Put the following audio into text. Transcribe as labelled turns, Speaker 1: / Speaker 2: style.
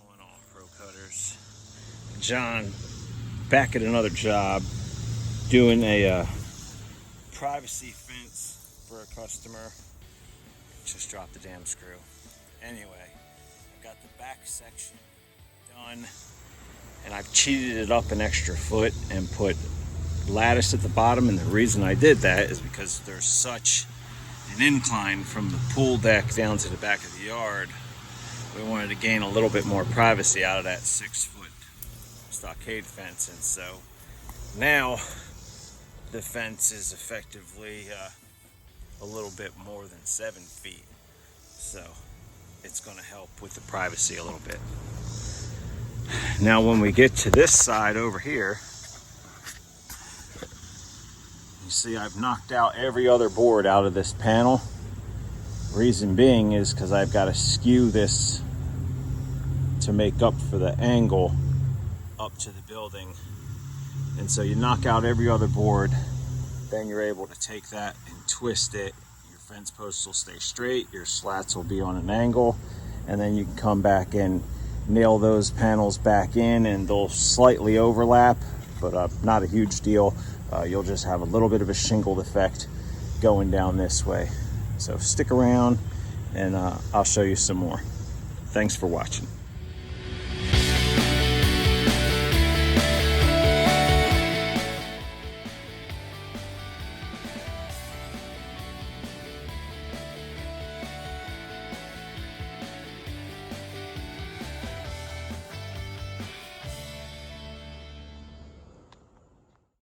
Speaker 1: going on, Pro Cutters? John back at another job doing a privacy fence for a customer. Just dropped the damn screw. Anyway, I've got the back section done and I've cheated it up an extra foot and put lattice at the bottom, and the reason I did that is because there's such an incline from the pool deck down to the back of the yard. We wanted to gain a little bit more privacy out of that 6-foot stockade fence, and so now the fence is effectively a little bit more than 7 feet, so it's going to help with the privacy a little bit. Now when we get to this side over here, you see I've knocked out every other board out of this panel. Reason being is because I've got to skew this to make up for the angle up to the building. And so you knock out every other board, then you're able to take that and twist it. Your fence posts will stay straight, your slats will be on an angle, and then you can come back and nail those panels back in, and they'll slightly overlap, but not a huge deal. You'll just have a little bit of a shingled effect going down this way. So stick around and I'll show you some more. Thanks for watching.